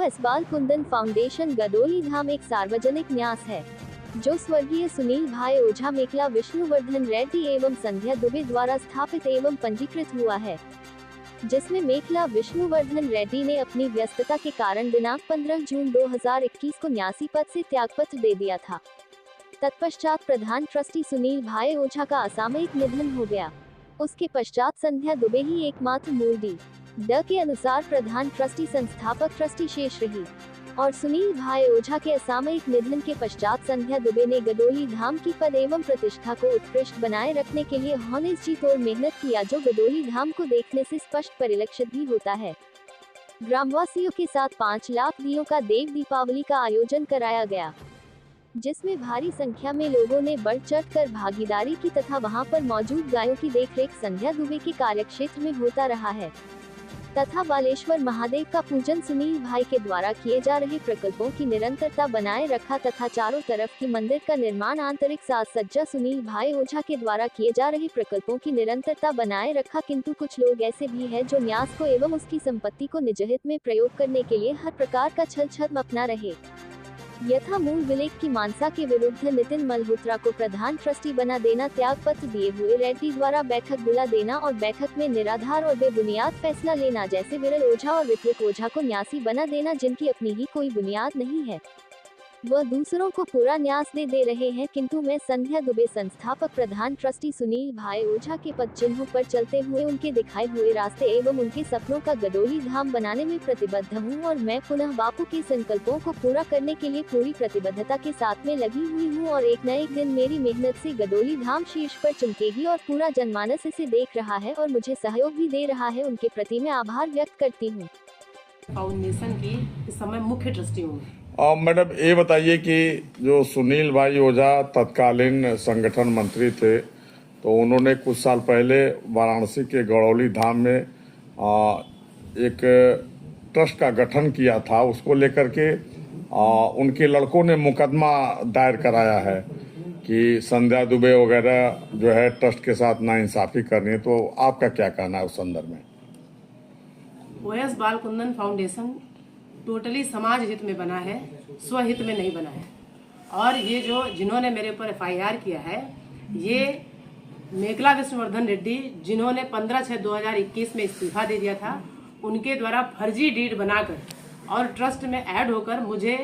S बालकुंदन foundation गदोली धाम एक सार्वजनिक न्यास है जो स्वर्गीय सुनील भाई ओझा मेखला विष्णुवर्धन रेड्डी एवं संध्या दुबे द्वारा स्थापित एवं पंजीकृत हुआ है, जिसमें मेखला विष्णुवर्धन रेड्डी ने अपनी व्यस्तता के कारण दिनांक 15 जून 2021 को न्यासी पद से त्यागपत्र दे दिया था। तत्पश्चात प्रधान ट्रस्टी सुनील भाई ओझा का असामयिक निधन हो गया। उसके पश्चात संध्या दुबे ही एकमात्र मूल ड के अनुसार प्रधान ट्रस्टी संस्थापक ट्रस्टी शेष रही और सुनील भाई ओझा के असामयिक निधन के पश्चात संध्या दुबे ने गदोली धाम की पद एवं प्रतिष्ठा को उत्कृष्ट बनाए रखने के लिए हॉनेस जी तोड़ मेहनत किया, जो गदोली धाम को देखने से स्पष्ट परिलक्षित भी होता है। ग्रामवासियों के साथ 5 लाख दियों का देव दीपावली का आयोजन कराया गया, जिसमें भारी संख्या में लोगों ने बढ़ चढ़ कर भागीदारी की तथा वहां पर मौजूद गायों की देखरेख संध्या दुबे के कार्यक्षेत्र में होता रहा है तथा बालेश्वर महादेव का पूजन सुनील भाई के द्वारा किए जा रहे प्रकल्पों की निरंतरता बनाए रखा तथा चारों तरफ की मंदिर का निर्माण आंतरिक साज सज्जा सुनील भाई ओझा के द्वारा किए जा रहे प्रकल्पों की निरंतरता बनाए रखा। किंतु कुछ लोग ऐसे भी हैं जो न्यास को एवं उसकी संपत्ति को निजहित में प्रयोग करने के लिए हर प्रकार का छल छद्म अपना रहे। यथा मूल विलेख की मानसा के विरुद्ध नितिन मल्होत्रा को प्रधान ट्रस्टी बना देना, त्याग पत्र दिए हुए रेड्डी द्वारा बैठक बुला देना और बैठक में निराधार और बेबुनियाद फैसला लेना, जैसे विरल ओझा और ऋत्विक ओझा को न्यासी बना देना जिनकी अपनी ही कोई बुनियाद नहीं है, वह दूसरों को पूरा न्यास दे रहे हैं। किंतु मैं संध्या दुबे संस्थापक प्रधान ट्रस्टी सुनील भाई ओझा के पद चिन्हों पर चलते हुए उनके दिखाए हुए रास्ते एवं उनके सपनों का गदोली धाम बनाने में प्रतिबद्ध हूँ और मैं पुनः बापू के संकल्पों को पूरा करने के लिए पूरी प्रतिबद्धता के साथ में लगी हुई हूँ और एक न एक दिन मेरी मेहनत से गदोली धाम शीर्ष पर चमकेगी और पूरा जनमानस इसे देख रहा है और मुझे सहयोग भी दे रहा है। उनके प्रति मैं आभार व्यक्त करती हूँ। फाउंडेशन की इस समय मुख्य ट्रस्टी हूँ। मैडम ये बताइए कि जो सुनील भाई ओझा तत्कालीन संगठन मंत्री थे, तो उन्होंने कुछ साल पहले वाराणसी के गड़ौली धाम में एक ट्रस्ट का गठन किया था। उसको लेकर के उनके लड़कों ने मुकदमा दायर कराया है कि संध्या दुबे वगैरह जो है ट्रस्ट के साथ नाइंसाफी करनी है, तो आपका क्या कहना है उस संदर्भ में? एस बालकुंदन फाउंडेशन टोटली समाज हित में बना है, स्वहित में नहीं बना है। और ये जो जिन्होंने मेरे ऊपर FIR किया है, ये मेखला विष्णुवर्धन रेड्डी जिन्होंने 15/6/2021 में इस्तीफा दे दिया था, उनके द्वारा फर्जी डीड बनाकर और ट्रस्ट में ऐड होकर मुझे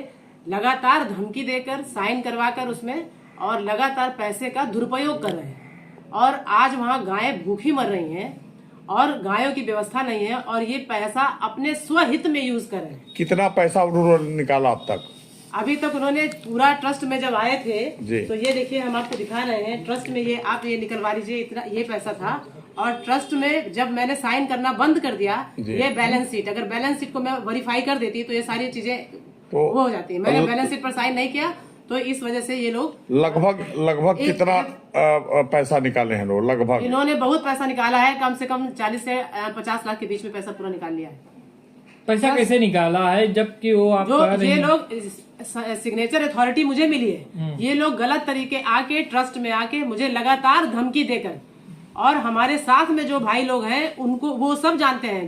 लगातार धमकी देकर साइन करवाकर उसमें और लगातार पैसे का दुरुपयोग कर रहे हैं। और आज वहाँ गायें भूखी मर रही हैं और गायों की व्यवस्था नहीं है और ये पैसा अपने स्वहित में यूज कर रहे हैं। कितना पैसा उन्होंने निकाला अब तक? अभी तक उन्होंने पूरा ट्रस्ट में जब आए थे तो ये देखिए, हम आपको दिखा रहे हैं ट्रस्ट में, ये आप ये निकलवा लीजिए, इतना ये पैसा था। और ट्रस्ट में जब मैंने साइन करना बंद कर दिया, ये बैलेंस शीट, अगर बैलेंस शीट को मैं वेरीफाई कर देती तो ये सारी चीजें वो हो जाती है। मैंने बैलेंस शीट पर साइन नहीं किया, तो इस वजह से ये लोग लगभग कितना पैसा निकाले हैं लोग? लगभग इन्होंने बहुत पैसा निकाला है, कम से कम 40 से 50 लाख के बीच में पैसा पूरा निकाल लिया है। पैसा कैसे निकाला है जबकि वो आप जो ये लोग सिग्नेचर अथॉरिटी मुझे मिली है, ये लोग गलत तरीके आके ट्रस्ट में आके मुझे लगातार धमकी देकर, और हमारे साथ में जो भाई लोग हैं उनको वो सब जानते हैं,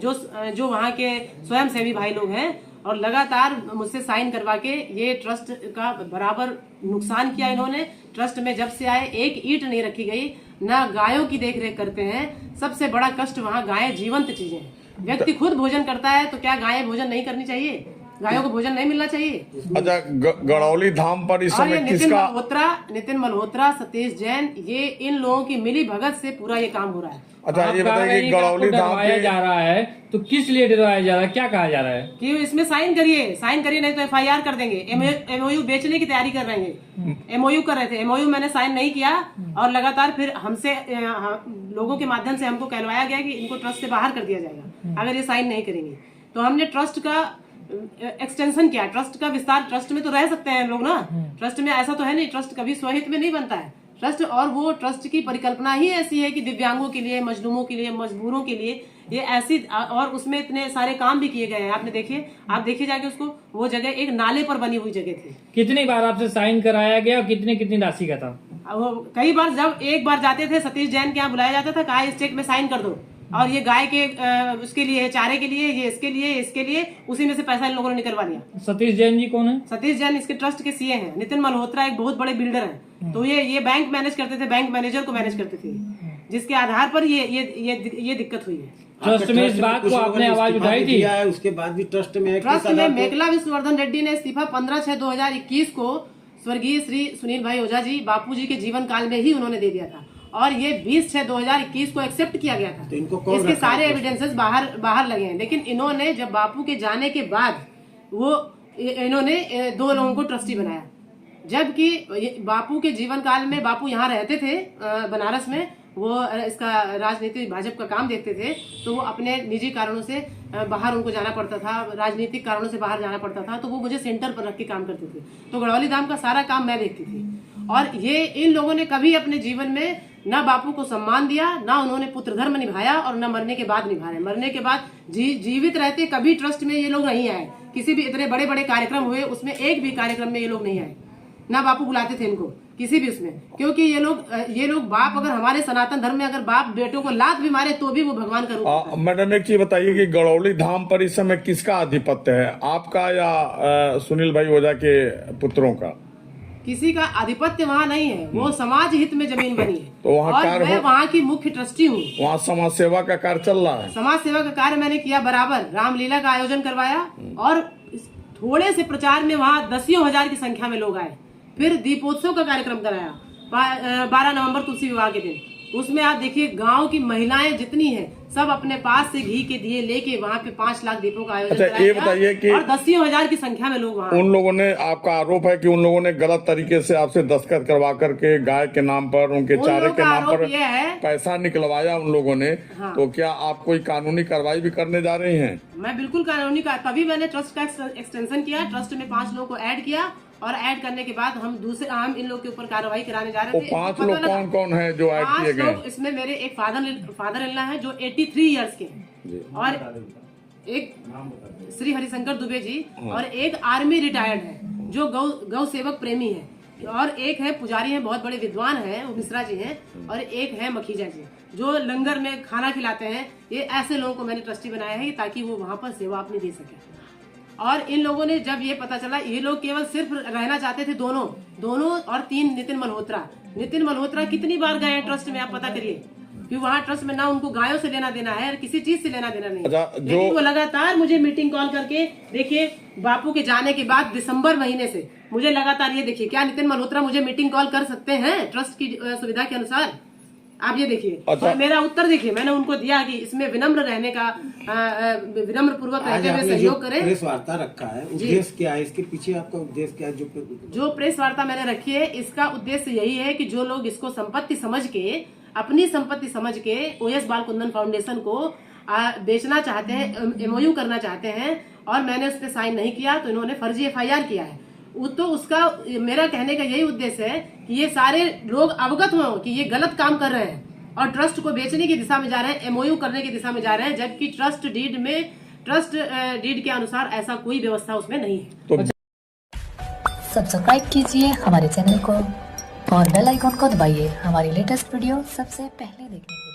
जो वहाँ के स्वयंसेवी भाई लोग हैं, और लगातार मुझसे साइन करवा के ये ट्रस्ट का बराबर नुकसान किया इन्होंने। ट्रस्ट में जब से आए एक ईंट नहीं रखी गई, ना गायों की देखरेख करते हैं। सबसे बड़ा कष्ट वहाँ गायें जीवंत चीजें हैं। व्यक्ति खुद भोजन करता है तो क्या गायें भोजन नहीं करनी चाहिए? गायों को भोजन नहीं मिलना चाहिए? अच्छा, गड़ौली धाम पर इस समय किसका? नितिन मल्होत्रा, सतीश जैन, ये इन लोगों की मिली भगत से पूरा ये काम हो रहा है। अच्छा, ये बताइए गड़ौली धाम पे जा रहा है तो किस लिए डरवाया जा रहा है? क्या कहा जा रहा है कि इसमें साइन करिए नहीं तो FIR कर देंगे। MOU बेचने की तैयारी कर रहे हैं। MOU कर रहे थे, MOU मैंने साइन नहीं किया और लगातार फिर हमसे लोगों के माध्यम से हमको कहलवाया गया कि इनको ट्रस्ट से बाहर कर दिया जाएगा अगर ये साइन नहीं करेंगे। तो हमने ट्रस्ट का एक्सटेंशन किया, ट्रस्ट का विस्तार। ट्रस्ट में तो रह सकते हैं लोग ना, ट्रस्ट में ऐसा तो है नहीं, ट्रस्ट कभी स्वहित में नहीं बनता है ट्रस्ट। और वो ट्रस्ट की परिकल्पना ही ऐसी है कि दिव्यांगों के लिए, मजलूमों के लिए, मजबूरों के लिए ये ऐसी, और उसमें इतने सारे काम भी किए गए हैं। आपने देखिए, आप देखिए जाके उसको, वो जगह एक नाले पर बनी हुई जगह थी। कितनी बार आपसे साइन कराया गया और कितनी राशि का था? वो कई बार, जब एक बार जाते थे सतीश जैन के यहाँ बुलाया जाता था, कहा इस चेक में साइन कर दो, और ये गाय के उसके लिए, चारे के लिए, ये इसके लिए उसी में से पैसा इन लोगों ने निकलवा लिया। सतीश जैन जी कौन है? सतीश जैन इसके ट्रस्ट के सीए हैं। नितिन मल्होत्रा एक बहुत बड़े बिल्डर हैं। तो ये बैंक मैनेज करते थे, बैंक मैनेजर को मैनेज करते थे, जिसके आधार पर ये दिक्कत हुई है। ट्रस्ट में इस बात को आपने आवाज उठाई थी? उसके बाद भी ट्रस्ट में मेखला विष्णुवर्धन रेड्डी ने इस्तीफा 15/6/2021 को स्वर्गीय श्री सुनील भाई ओझा जी, बापू जी के जीवन काल में ही उन्होंने दे दिया था, और ये 20/6/2021 को एक्सेप्ट किया गया था। तो इनको इसके सारे एविडेंसेस बाहर लगे हैं। लेकिन इन्होंने जब बापू के जाने के बाद इन्होंने 2 लोगों को ट्रस्टी बनाया, जबकि बापू के जीवन काल में बापू यहाँ रहते थे बनारस में, वो इसका राजनीतिक भाजपा का काम देखते थे, तो वो अपने निजी कारणों से बाहर उनको जाना पड़ता था, राजनीतिक कारणों से बाहर जाना पड़ता था, तो वो मुझे सेंटर पर रख के काम करते थे। तो गढ़ौली धाम का सारा काम मैं देखती थी। और ये इन लोगों ने कभी अपने जीवन में ना बापू को सम्मान दिया, ना उन्होंने पुत्र धर्म निभाया, और न मरने के बाद निभाया। मरने के बाद जीवित रहते कभी ट्रस्ट में ये लोग नहीं आए। किसी भी इतने बड़े बड़े कार्यक्रम हुए, उसमें एक भी कार्यक्रम में ये लोग नहीं आए, ना बापू बुलाते थे इनको किसी भी उसमें, क्योंकि ये लोग बाप, अगर हमारे सनातन धर्म में अगर बाप बेटों को लात भी मारे तो भी वो भगवान का रूप। मैडम एक चीज बताइए कि गढ़ौली धाम पर इस समय किसका आधिपत्य है, आपका या सुनील भाई ओझा के पुत्रों का? किसी का आधिपत्य वहाँ नहीं है, वो समाज हित में जमीन बनी है। तो वहाँ और मैं वहाँ की मुख्य ट्रस्टी हूँ। वहाँ समाज सेवा का कार्य चल रहा है। समाज सेवा का कार्य मैंने किया बराबर। रामलीला का आयोजन करवाया, और थोड़े से प्रचार में वहाँ 10,000 की संख्या में लोग आए। फिर दीपोत्सव का कार्यक्रम कराया 12 नवंबर तुलसी विवाह के दिन। उसमें आप देखिए, गांव की महिलाएं जितनी हैं, सब अपने पास से घी के दिए लेके वहाँ पे 5 लाख दीपों का आयोजन कराया। ये बताइए कि और 10,000 की संख्या में लोग वहाँ। उन लोगों ने, आपका आरोप है कि उन लोगों ने गलत तरीके से आपसे दस्तखत करवा करके गाय के नाम पर, उनके चारे के नाम पर पैसा निकलवाया उन लोगों ने। हाँ। तो क्या आप कोई कानूनी कार्रवाई भी करने जा रही हैं? मैं बिल्कुल कानूनी तभी मैंने ट्रस्ट का एक्सटेंशन किया, ट्रस्ट में 5 लोगों को ऐड किया, और ऐड करने के बाद हम इन लोग के ऊपर कार्रवाई कराने जा रहे थे। 5 लोग कौन कौन है जो ऐड किए गए? इसमें मेरे एक फादर इन लॉ है जो 83 इयर्स के हैं, और एक श्री हरिशंकर दुबे जी, और एक आर्मी रिटायर्ड है जो गौ सेवक प्रेमी है, और एक है पुजारी है, बहुत बड़े विद्वान है, वो मिश्रा जी हैं, और एक है मखीजा जी जो लंगर में खाना खिलाते हैं। ये ऐसे लोगों को मैंने ट्रस्टी बनाया है ताकि वो वहाँ पर सेवा अपनी दे सके। और इन लोगों ने जब ये पता चला, ये लोग केवल सिर्फ रहना चाहते थे दोनों और 3 नितिन मल्होत्रा कितनी बार गए ट्रस्ट में, आप पता करिए, कि वहाँ ट्रस्ट में ना उनको गायों से लेना देना है, किसी चीज से लेना देना नहीं। लेकिन वो लगातार मुझे मीटिंग कॉल करके, देखिए बापू के जाने के बाद दिसंबर महीने से मुझे लगातार, ये देखिए, क्या नितिन मल्होत्रा मुझे मीटिंग कॉल कर सकते हैं ट्रस्ट की सुविधा के अनुसार? आप ये देखिए। और मेरा उत्तर देखिए, मैंने उनको दिया कि इसमें विनम्र रहने का, विनम्र पूर्वक रहते हुए सहयोग करें। प्रेस वार्ता रखा है, उद्देश्य क्या है इसके पीछे? आपका उद्देश्य क्या है? जो प्रेस वार्ता मैंने रखी है, इसका उद्देश्य यही है कि जो लोग इसको संपत्ति समझ के, अपनी संपत्ति समझ के OS बालकुंदन फाउंडेशन को बेचना चाहते हैं, MOU करना चाहते हैं, और मैंने उस पर साइन नहीं किया, तो इन्होंने फर्जी FIR किया है। तो उसका मेरा कहने का यही उद्देश्य है कि ये सारे लोग अवगत हों कि ये गलत काम कर रहे हैं, और ट्रस्ट को बेचने की दिशा में जा रहे हैं, MOU करने की दिशा में जा रहे हैं, जबकि ट्रस्ट डीड के अनुसार ऐसा कोई व्यवस्था उसमें नहीं है। सब्सक्राइब कीजिए हमारे चैनल को और बेल आइकॉन को दबाइए हमारी लेटेस्ट वीडियो सबसे पहले देखने के लिए।